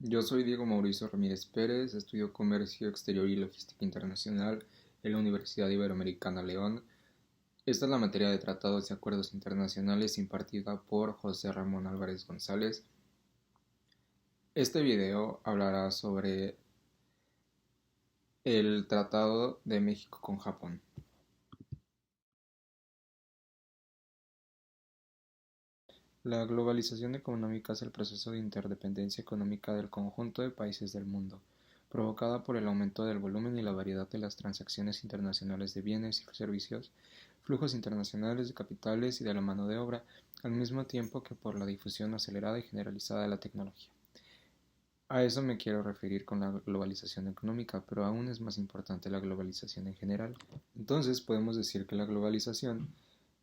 Yo soy Diego Mauricio Ramírez Pérez, estudio Comercio Exterior y Logística Internacional en la Universidad Iberoamericana León. Esta es la materia de Tratados y Acuerdos Internacionales impartida por José Ramón Álvarez González. Este video hablará sobre el Tratado de México con Japón. La globalización económica es el proceso de interdependencia económica del conjunto de países del mundo, provocada por el aumento del volumen y la variedad de las transacciones internacionales de bienes y servicios, flujos internacionales de capitales y de la mano de obra, al mismo tiempo que por la difusión acelerada y generalizada de la tecnología. A eso me quiero referir con la globalización económica, pero aún es más importante la globalización en general. Entonces podemos decir que la globalización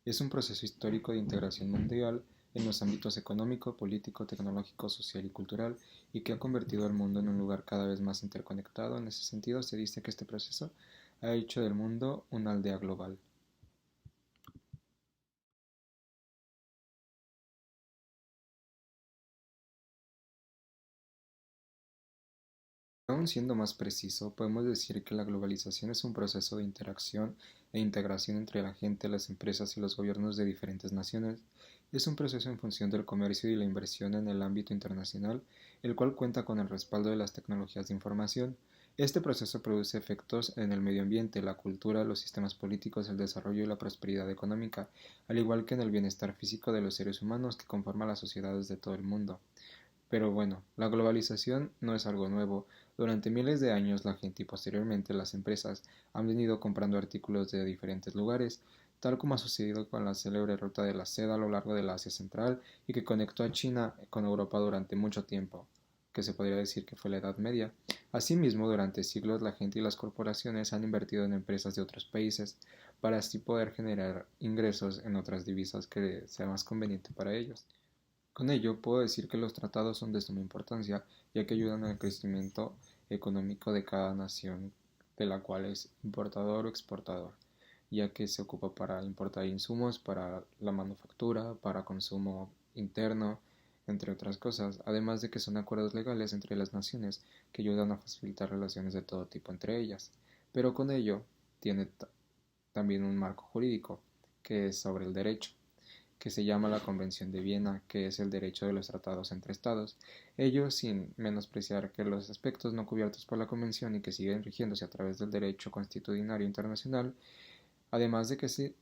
es un proceso histórico de integración mundial en los ámbitos económico, político, tecnológico, social y cultural, y que ha convertido al mundo en un lugar cada vez más interconectado. En ese sentido, se dice que este proceso ha hecho del mundo una aldea global. Aún siendo más preciso, podemos decir que la globalización es un proceso de interacción e integración entre la gente, las empresas y los gobiernos de diferentes naciones. Es un proceso en función del comercio y la inversión en el ámbito internacional, el cual cuenta con el respaldo de las tecnologías de información. Este proceso produce efectos en el medio ambiente, la cultura, los sistemas políticos, el desarrollo y la prosperidad económica, al igual que en el bienestar físico de los seres humanos que conforman las sociedades de todo el mundo. Pero bueno, la globalización no es algo nuevo. Durante miles de años la gente y posteriormente las empresas han venido comprando artículos de diferentes lugares, tal como ha sucedido con la célebre ruta de la seda a lo largo de la Asia Central y que conectó a China con Europa durante mucho tiempo, que se podría decir que fue la Edad Media. Asimismo, durante siglos la gente y las corporaciones han invertido en empresas de otros países para así poder generar ingresos en otras divisas que sea más conveniente para ellos. Con ello, puedo decir que los tratados son de suma importancia, ya que ayudan al crecimiento económico de cada nación, de la cual es importador o exportador, ya que se ocupa para importar insumos para la manufactura, para consumo interno, entre otras cosas, además de que son acuerdos legales entre las naciones que ayudan a facilitar relaciones de todo tipo entre ellas. Pero con ello tiene también un marco jurídico, que es sobre el derecho que se llama la Convención de Viena, que es el derecho de los tratados entre estados, ello sin menospreciar que los aspectos no cubiertos por la Convención y que siguen rigiéndose a través del derecho constitucional internacional, además de que se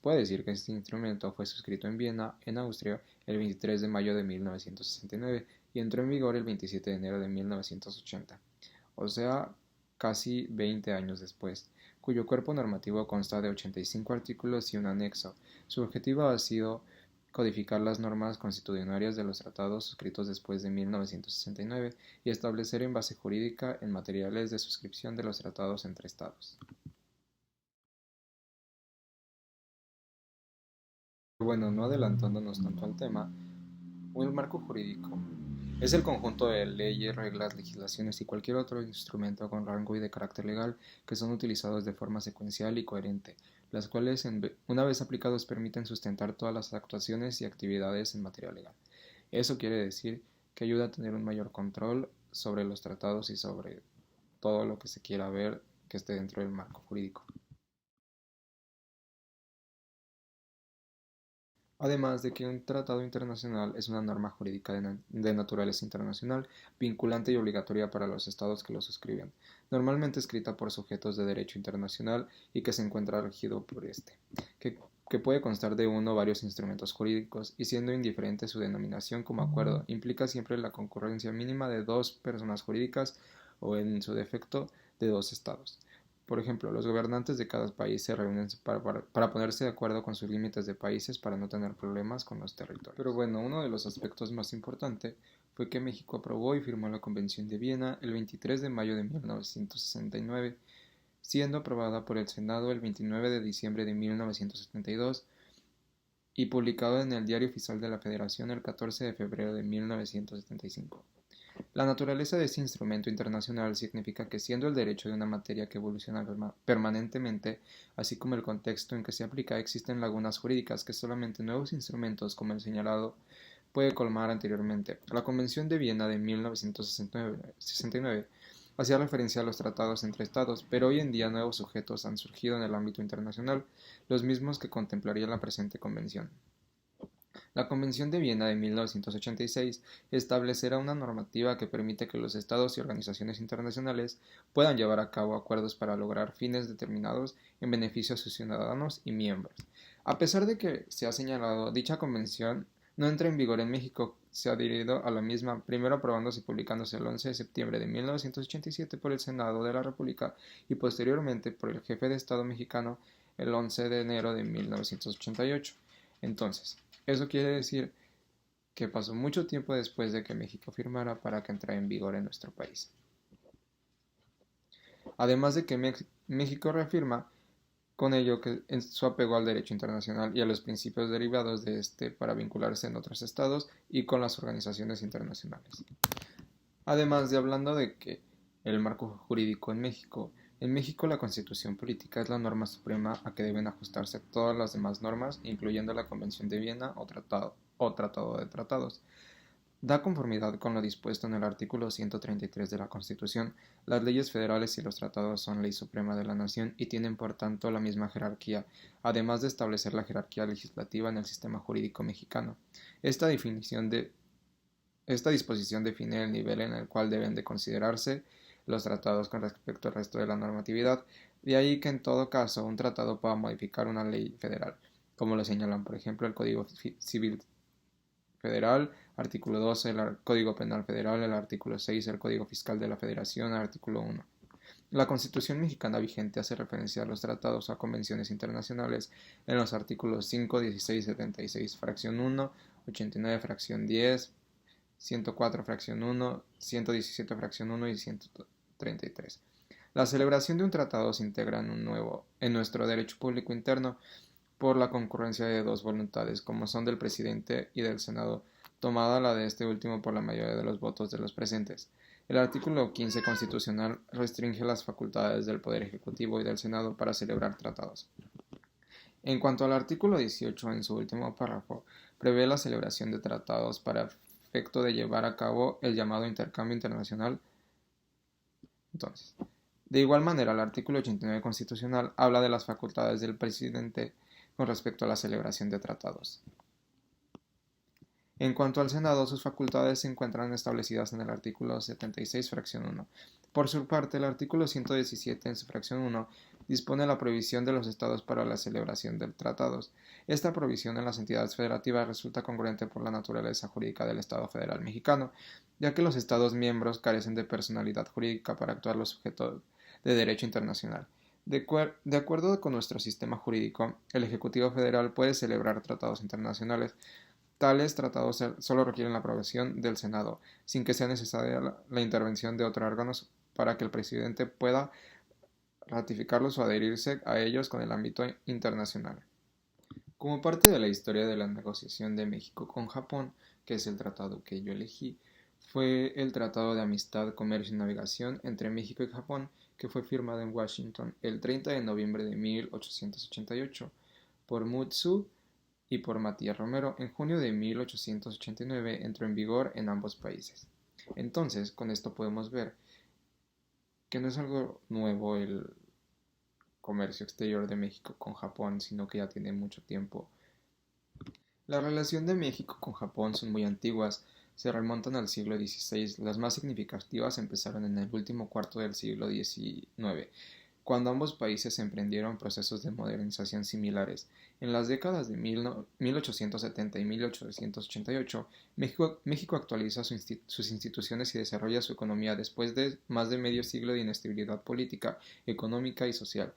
puede decir que este instrumento fue suscrito en Viena, en Austria, el 23 de mayo de 1969 y entró en vigor el 27 de enero de 1980, o sea, casi 20 años después, cuyo cuerpo normativo consta de 85 artículos y un anexo. Su objetivo ha sido codificar las normas constitucionarias de los tratados suscritos después de 1969 y establecer en base jurídica en materiales de suscripción de los tratados entre Estados. Bueno, no adelantándonos tanto al tema, el marco jurídico es el conjunto de leyes, reglas, legislaciones y cualquier otro instrumento con rango y de carácter legal que son utilizados de forma secuencial y coherente, las cuales una vez aplicados permiten sustentar todas las actuaciones y actividades en materia legal. Eso quiere decir que ayuda a tener un mayor control sobre los tratados y sobre todo lo que se quiera ver que esté dentro del marco jurídico. Además de que un tratado internacional es una norma jurídica de naturaleza internacional, vinculante y obligatoria para los estados que lo suscriben, normalmente escrita por sujetos de derecho internacional y que se encuentra regido por este, que, que puede constar de uno o varios instrumentos jurídicos, y siendo indiferente su denominación como acuerdo, implica siempre la concurrencia mínima de dos personas jurídicas o, en su defecto, de dos estados. Por ejemplo, los gobernantes de cada país se reúnen para ponerse de acuerdo con sus límites de países para no tener problemas con los territorios. Pero bueno, uno de los aspectos más importantes fue que México aprobó y firmó la Convención de Viena el 23 de mayo de 1969, siendo aprobada por el Senado el 29 de diciembre de 1972 y publicado en el Diario Oficial de la Federación el 14 de febrero de 1975. La naturaleza de este instrumento internacional significa que, siendo el derecho de una materia que evoluciona permanentemente, así como el contexto en que se aplica, existen lagunas jurídicas que solamente nuevos instrumentos como el señalado puede colmar anteriormente. La Convención de Viena de 1969 hacía referencia a los tratados entre estados, pero hoy en día nuevos sujetos han surgido en el ámbito internacional, los mismos que contemplaría la presente convención. La Convención de Viena de 1986 establecerá una normativa que permite que los estados y organizaciones internacionales puedan llevar a cabo acuerdos para lograr fines determinados en beneficio a sus ciudadanos y miembros. A pesar de que se ha señalado, dicha convención no entra en vigor en México. Se ha adherido a la misma, primero aprobándose y publicándose el 11 de septiembre de 1987 por el Senado de la República y posteriormente por el jefe de Estado mexicano el 11 de enero de 1988. Entonces, eso quiere decir que pasó mucho tiempo después de que México firmara para que entrara en vigor en nuestro país. Además de que México reafirma con ello que en su apego al derecho internacional y a los principios derivados de este para vincularse en otros estados y con las organizaciones internacionales. Además de hablando de que el marco jurídico en México la Constitución política es la norma suprema a que deben ajustarse todas las demás normas, incluyendo la Convención de Viena o Tratado de Tratados. Da conformidad con lo dispuesto en el artículo 133 de la Constitución. Las leyes federales y los tratados son ley suprema de la nación y tienen por tanto la misma jerarquía, además de establecer la jerarquía legislativa en el sistema jurídico mexicano. Esta disposición define el nivel en el cual deben de considerarse los tratados con respecto al resto de la normatividad, de ahí que en todo caso un tratado pueda modificar una ley federal, como lo señalan por ejemplo el Código Civil Federal, artículo 12, el Código Penal Federal, el artículo 6, el Código Fiscal de la Federación, artículo 1. La Constitución mexicana vigente hace referencia a los tratados o a convenciones internacionales en los artículos 5, 16, 76, fracción 1, 89, fracción 10, 104, fracción 1, 117, fracción 1 y 133. La celebración de un tratado se integra en nuestro derecho público interno por la concurrencia de dos voluntades, como son del presidente y del Senado, tomada la de este último por la mayoría de los votos de los presentes. El artículo 15 constitucional restringe las facultades del Poder Ejecutivo y del Senado para celebrar tratados. En cuanto al artículo 18, en su último párrafo, prevé la celebración de tratados para efecto de llevar a cabo el llamado intercambio internacional. Entonces, de igual manera, el artículo 89 constitucional habla de las facultades del presidente con respecto a la celebración de tratados. En cuanto al Senado, sus facultades se encuentran establecidas en el artículo 76, fracción 1. Por su parte, el artículo 117, en su fracción 1, dispone la prohibición de los estados para la celebración de tratados. Esta prohibición en las entidades federativas resulta congruente por la naturaleza jurídica del Estado federal mexicano, ya que los estados miembros carecen de personalidad jurídica para actuar los sujetos de derecho internacional. De acuerdo con nuestro sistema jurídico, el Ejecutivo Federal puede celebrar tratados internacionales. Tales tratados solo requieren la aprobación del Senado, sin que sea necesaria la intervención de otros órganos para que el presidente pueda ratificarlos o adherirse a ellos con el ámbito internacional. Como parte de la historia de la negociación de México con Japón, que es el tratado que yo elegí, fue el Tratado de Amistad, Comercio y Navegación entre México y Japón, que fue firmado en Washington el 30 de noviembre de 1888 por Mutsu y por Matías Romero. En junio de 1889 entró en vigor en ambos países. Entonces, con esto podemos ver que no es algo nuevo el comercio exterior de México con Japón, sino que ya tiene mucho tiempo. La relación de México con Japón son muy antiguas, se remontan al siglo XVI. Las más significativas empezaron en el último cuarto del siglo XIX, cuando ambos países emprendieron procesos de modernización similares. En las décadas de 1870 y 1888, México actualiza sus instituciones y desarrolla su economía después de más de medio siglo de inestabilidad política, económica y social,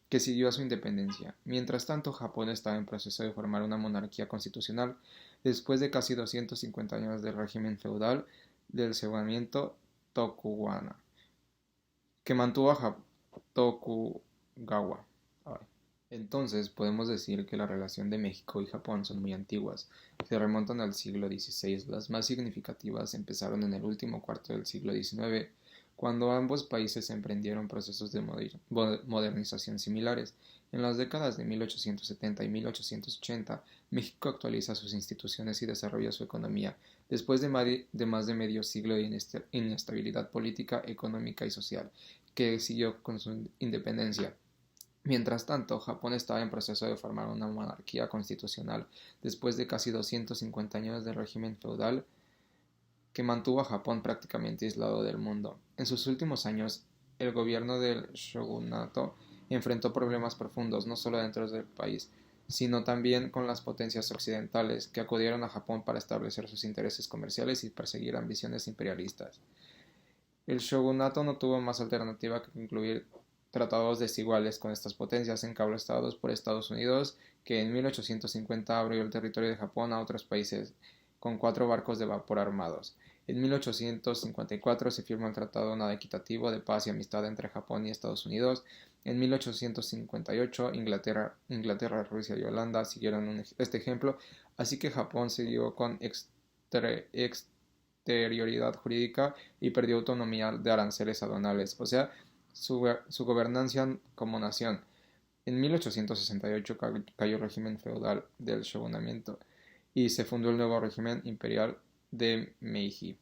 que siguió a su independencia. Mientras tanto, Japón estaba en proceso de formar una monarquía constitucional después de casi 250 años del régimen feudal del Shogunato Tokugawa, que mantuvo a Tokugawa. Entonces, podemos decir que la relación de México y Japón son muy antiguas, se remontan al siglo XVI. Las más significativas empezaron en el último cuarto del siglo XIX, cuando ambos países emprendieron procesos de modernización similares. En las décadas de 1870 y 1880, México actualiza sus instituciones y desarrolla su economía, después de más de medio siglo de inestabilidad política, económica y social, que siguió con su independencia. Mientras tanto, Japón estaba en proceso de formar una monarquía constitucional, después de casi 250 años de régimen feudal que mantuvo a Japón prácticamente aislado del mundo. En sus últimos años, el gobierno del shogunato enfrentó problemas profundos no solo dentro del país, sino también con las potencias occidentales que acudieron a Japón para establecer sus intereses comerciales y perseguir ambiciones imperialistas. El shogunato no tuvo más alternativa que concluir tratados desiguales con estas potencias encabezados por Estados Unidos, que en 1850 abrió el territorio de Japón a otros países con 4 barcos de vapor armados. En 1854 se firmó el Tratado Nada Equitativo de Paz y Amistad entre Japón y Estados Unidos. En 1858 Inglaterra, Rusia y Holanda siguieron este ejemplo, así que Japón siguió con exterioridad jurídica y perdió autonomía de aranceles aduanales, o sea, su gobernancia como nación. En 1868 cayó el régimen feudal del shogunamiento y se fundó el nuevo régimen imperial de Meiji,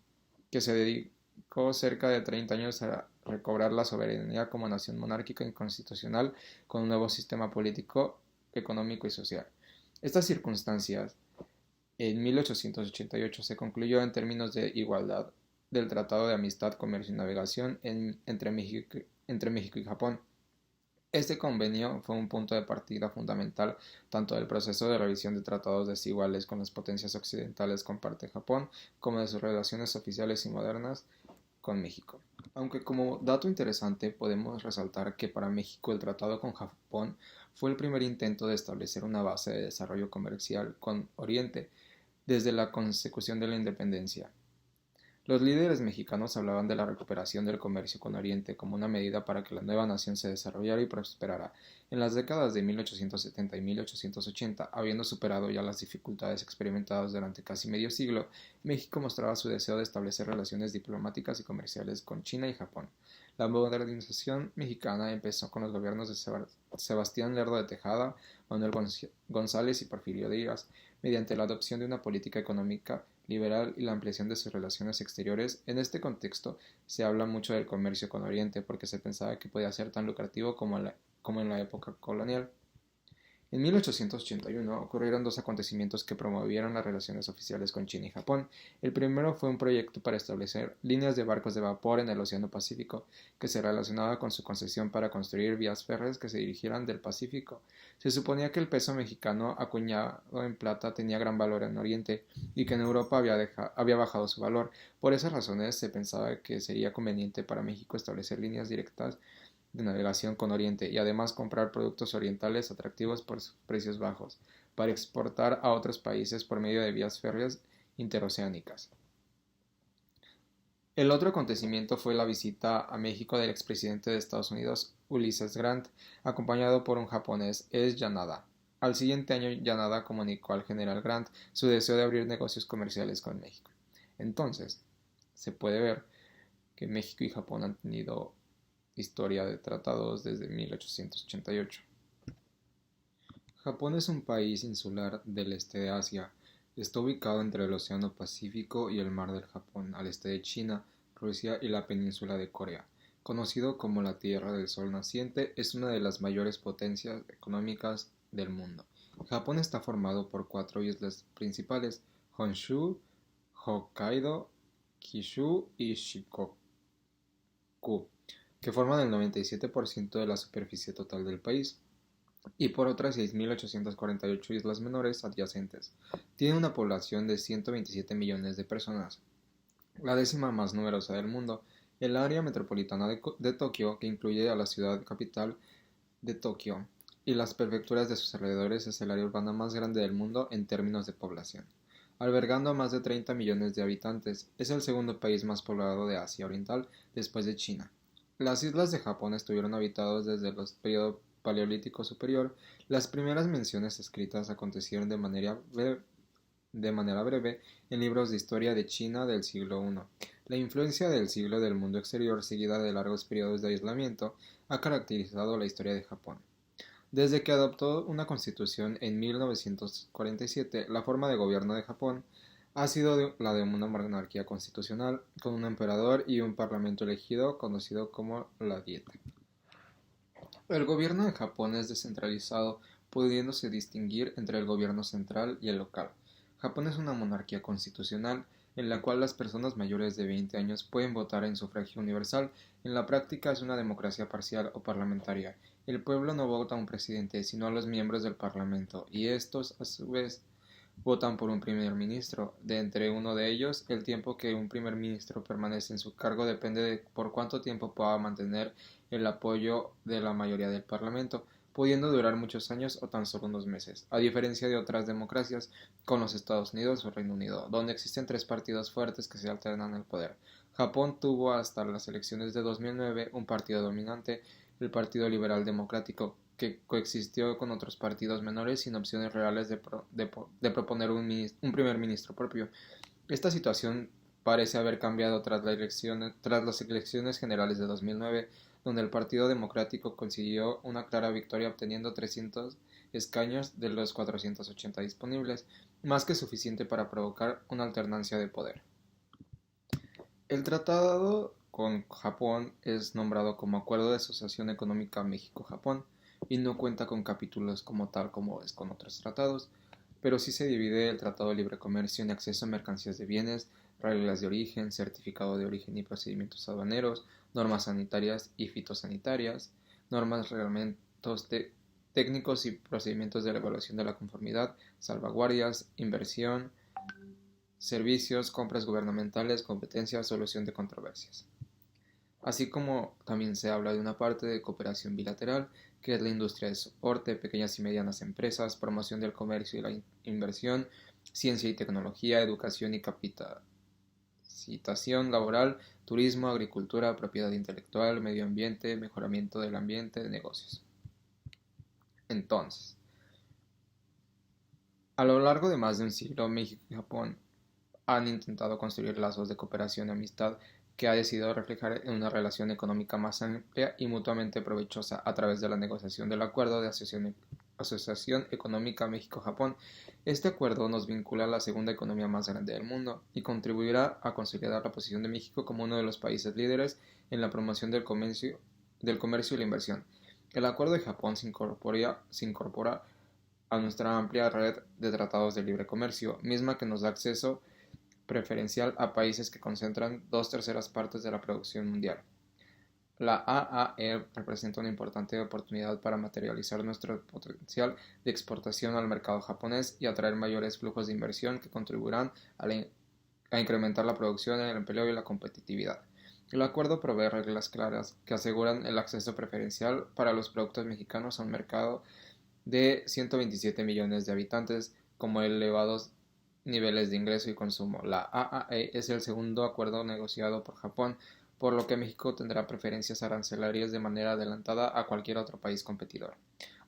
que se dedicó cerca de 30 años a recobrar la soberanía como nación monárquica y constitucional con un nuevo sistema político, económico y social. Estas circunstancias en 1888 se concluyó en términos de igualdad del Tratado de Amistad, Comercio y Navegación entre México y Japón. Este convenio fue un punto de partida fundamental tanto del proceso de revisión de tratados desiguales con las potencias occidentales con parte de Japón, como de sus relaciones oficiales y modernas con México. Aunque como dato interesante podemos resaltar que para México el tratado con Japón fue el primer intento de establecer una base de desarrollo comercial con Oriente desde la consecución de la independencia. Los líderes mexicanos hablaban de la recuperación del comercio con Oriente como una medida para que la nueva nación se desarrollara y prosperara. En las décadas de 1870 y 1880, habiendo superado ya las dificultades experimentadas durante casi medio siglo, México mostraba su deseo de establecer relaciones diplomáticas y comerciales con China y Japón. La modernización mexicana empezó con los gobiernos de Sebastián Lerdo de Tejada, Manuel González y Porfirio Díaz, mediante la adopción de una política económica liberal y la ampliación de sus relaciones exteriores. En este contexto se habla mucho del comercio con Oriente porque se pensaba que podía ser tan lucrativo como en la época colonial. En 1881 ocurrieron dos acontecimientos que promovieron las relaciones oficiales con China y Japón. El primero fue un proyecto para establecer líneas de barcos de vapor en el Océano Pacífico, que se relacionaba con su concesión para construir vías férreas que se dirigieran del Pacífico. Se suponía que el peso mexicano acuñado en plata tenía gran valor en Oriente y que en Europa había bajado su valor. Por esas razones se pensaba que sería conveniente para México establecer líneas directas de navegación con Oriente y además comprar productos orientales atractivos por sus precios bajos, para exportar a otros países por medio de vías férreas interoceánicas. El otro acontecimiento fue la visita a México del expresidente de Estados Unidos, Ulysses Grant, acompañado por un japonés, Yanada. Al siguiente año, Yanada comunicó al general Grant su deseo de abrir negocios comerciales con México. Entonces, se puede ver que México y Japón han tenido historia de tratados desde 1888. Japón es un país insular del este de Asia. Está ubicado entre el Océano Pacífico y el Mar del Japón, al este de China, Rusia y la península de Corea. Conocido como la Tierra del Sol Naciente, es una de las mayores potencias económicas del mundo. Japón está formado por 4 islas principales: Honshu, Hokkaido, Kyushu y Shikoku, que forman el 97% de la superficie total del país, y por otras 6.848 islas menores adyacentes. Tiene una población de 127 millones de personas, la décima más numerosa del mundo. El área metropolitana de Tokio, que incluye a la ciudad capital de Tokio y las prefecturas de sus alrededores, es el área urbana más grande del mundo en términos de población, albergando a más de 30 millones de habitantes. Es el segundo país más poblado de Asia Oriental después de China. Las islas de Japón estuvieron habitadas desde el periodo Paleolítico Superior. Las primeras menciones escritas acontecieron de manera breve en libros de historia de China del siglo I. La influencia del siglo del mundo exterior, seguida de largos periodos de aislamiento, ha caracterizado la historia de Japón. Desde que adoptó una constitución en 1947, la forma de gobierno de Japón ha sido la de una monarquía constitucional, con un emperador y un parlamento elegido conocido como la Dieta. El gobierno de Japón es descentralizado, pudiéndose distinguir entre el gobierno central y el local. Japón es una monarquía constitucional en la cual las personas mayores de 20 años pueden votar en sufragio universal. En la práctica es una democracia parcial o parlamentaria. El pueblo no vota a un presidente, sino a los miembros del parlamento, y estos, a su vez, votan por un primer ministro. De entre uno de ellos, el tiempo que un primer ministro permanece en su cargo depende de por cuánto tiempo pueda mantener el apoyo de la mayoría del parlamento, pudiendo durar muchos años o tan solo unos meses, a diferencia de otras democracias, como los Estados Unidos o Reino Unido, donde existen tres partidos fuertes que se alternan el poder. Japón tuvo hasta las elecciones de 2009 un partido dominante, el Partido Liberal Democrático, que coexistió con otros partidos menores sin opciones reales de proponer un primer ministro propio. Esta situación parece haber cambiado tras las elecciones generales de 2009, donde el Partido Democrático consiguió una clara victoria obteniendo 300 escaños de los 480 disponibles, más que suficiente para provocar una alternancia de poder. El tratado con Japón es nombrado como Acuerdo de Asociación Económica México-Japón y no cuenta con capítulos como tal como es con otros tratados, pero sí se divide el Tratado de Libre Comercio en acceso a mercancías de bienes, reglas de origen, certificado de origen y procedimientos aduaneros, normas sanitarias y fitosanitarias, normas, reglamentos técnicos y procedimientos de la evaluación de la conformidad, salvaguardias, inversión, servicios, compras gubernamentales, competencias, solución de controversias. Así como también se habla de una parte de cooperación bilateral, que es la industria de soporte, pequeñas y medianas empresas, promoción del comercio y la inversión, ciencia y tecnología, educación y capacitación laboral, turismo, agricultura, propiedad intelectual, medio ambiente, mejoramiento del ambiente, negocios. Entonces, a lo largo de más de un siglo, México y Japón han intentado construir lazos de cooperación y amistad que ha decidido reflejar en una relación económica más amplia y mutuamente provechosa a través de la negociación del Acuerdo de Asociación Económica México-Japón. Este acuerdo nos vincula a la segunda economía más grande del mundo y contribuirá a consolidar la posición de México como uno de los países líderes en la promoción del comercio y la inversión. El Acuerdo de Japón se incorpora a nuestra amplia red de tratados de libre comercio, misma que nos da acceso preferencial a países que concentran 2/3 partes de la producción mundial. La AAE representa una importante oportunidad para materializar nuestro potencial de exportación al mercado japonés y atraer mayores flujos de inversión que contribuirán a incrementar la producción, el empleo y la competitividad. El acuerdo provee reglas claras que aseguran el acceso preferencial para los productos mexicanos a un mercado de 127 millones de habitantes, como elevados niveles de ingreso y consumo. La AAE es el segundo acuerdo negociado por Japón, por lo que México tendrá preferencias arancelarias de manera adelantada a cualquier otro país competidor.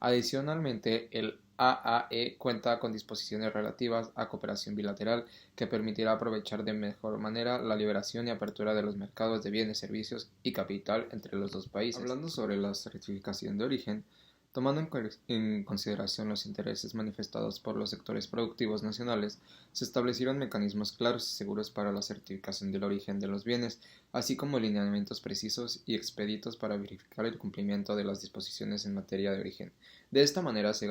Adicionalmente, el AAE cuenta con disposiciones relativas a cooperación bilateral que permitirá aprovechar de mejor manera la liberación y apertura de los mercados de bienes, servicios y capital entre los dos países. Hablando sobre la certificación de origen, tomando en consideración los intereses manifestados por los sectores productivos nacionales, se establecieron mecanismos claros y seguros para la certificación del origen de los bienes, así como lineamientos precisos y expeditos para verificar el cumplimiento de las disposiciones en materia de origen. De esta manera se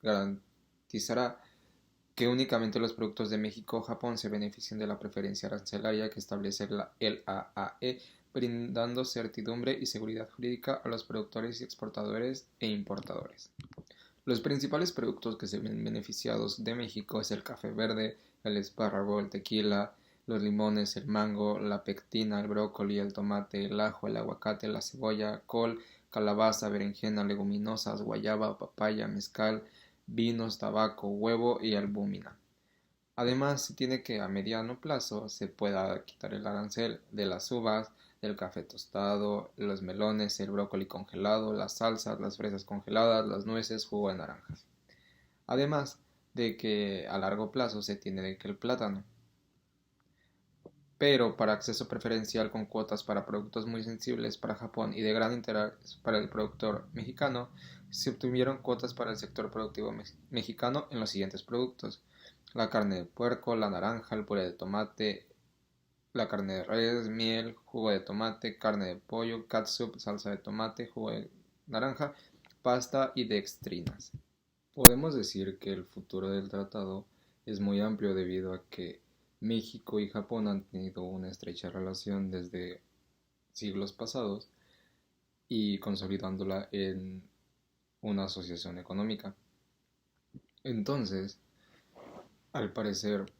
garantizará que únicamente los productos de México o Japón se beneficien de la preferencia arancelaria que establece el AAE, brindando certidumbre y seguridad jurídica a los productores y exportadores e importadores. Los principales productos que se ven beneficiados de México es el café verde, el espárrago, el tequila, los limones, el mango, la pectina, el brócoli, el tomate, el ajo, el aguacate, la cebolla, col, calabaza, berenjena, leguminosas, guayaba, papaya, mezcal, vinos, tabaco, huevo y albúmina. Además, se tiene que a mediano plazo se pueda quitar el arancel de las uvas, del café tostado, los melones, el brócoli congelado, las salsas, las fresas congeladas, las nueces, jugo de naranjas. Además de que a largo plazo se tiene de que el plátano. pero para acceso preferencial con cuotas para productos muy sensibles para Japón y de gran interés para el productor mexicano, se obtuvieron cuotas para el sector productivo mexicano en los siguientes productos: la carne de puerco, la naranja, el puré de tomate, la carne de res, miel, jugo de tomate, carne de pollo, catsup, salsa de tomate, jugo de naranja, pasta y dextrinas. Podemos decir que el futuro del tratado es muy amplio debido a que México y Japón han tenido una estrecha relación desde siglos pasados y consolidándola en una asociación económica. Entonces, al parecer,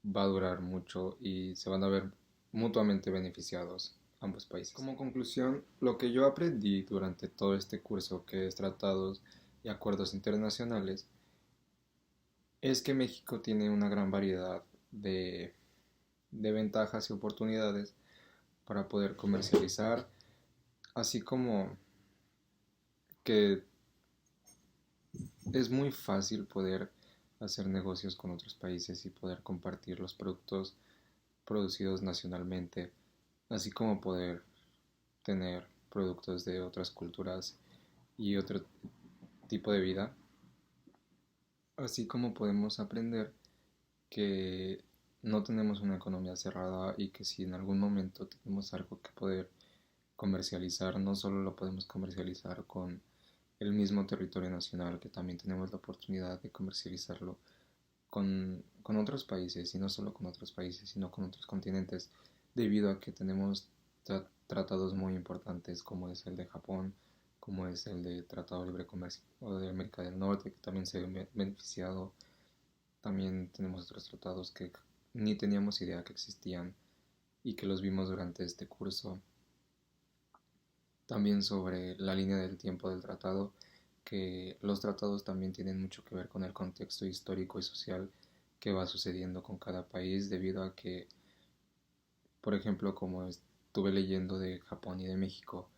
va a durar mucho y se van a ver mutuamente beneficiados ambos países. Como conclusión, lo que yo aprendí durante todo este curso, que es tratados y acuerdos internacionales, es que México tiene una gran variedad de ventajas y oportunidades para poder comercializar, así como que es muy fácil poder hacer negocios con otros países y poder compartir los productos producidos nacionalmente, así como poder tener productos de otras culturas y otro tipo de vida, así como podemos aprender que no tenemos una economía cerrada y que si en algún momento tenemos algo que poder comercializar, no solo lo podemos comercializar con el mismo territorio nacional, que también tenemos la oportunidad de comercializarlo con otros países, y no solo con otros países, sino con otros continentes, debido a que tenemos tratados muy importantes como es el de Japón, como es el de Tratado de Libre Comercio de América del Norte, que también se ha beneficiado. También tenemos otros tratados que ni teníamos idea que existían y que los vimos durante este curso. También sobre la línea del tiempo del tratado, que los tratados también tienen mucho que ver con el contexto histórico y social que va sucediendo con cada país, debido a que, por ejemplo, como estuve leyendo de Japón y de México,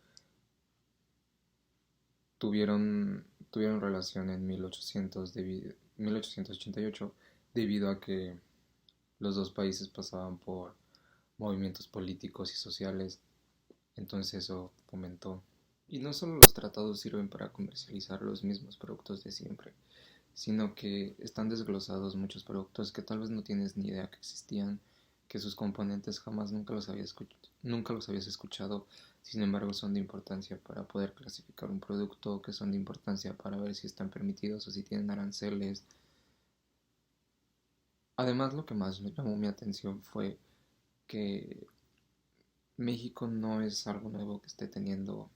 tuvieron relación en 1888 debido a que los dos países pasaban por movimientos políticos y sociales, entonces eso fomentó. Y no solo los tratados sirven para comercializar los mismos productos de siempre, sino que están desglosados muchos productos que tal vez no tienes ni idea que existían, que sus componentes jamás nunca los habías escuchado, sin embargo son de importancia para poder clasificar un producto, que son de importancia para ver si están permitidos o si tienen aranceles. Además, lo que más me llamó mi atención fue que México no es algo nuevo que esté teniendo,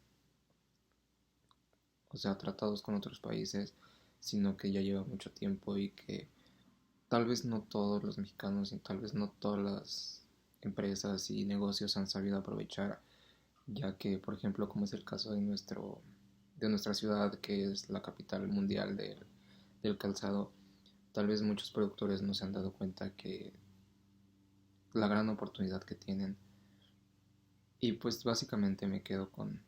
o sea, tratados con otros países, sino que ya lleva mucho tiempo y que tal vez no todos los mexicanos y tal vez no todas las empresas y negocios han sabido aprovechar, ya que, por ejemplo, como es el caso de nuestra ciudad, que es la capital mundial del calzado, tal vez muchos productores no se han dado cuenta que la gran oportunidad que tienen. Y pues básicamente me quedo con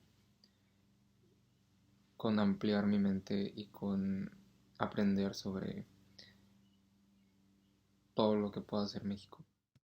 ampliar mi mente y con aprender sobre todo lo que pueda hacer México.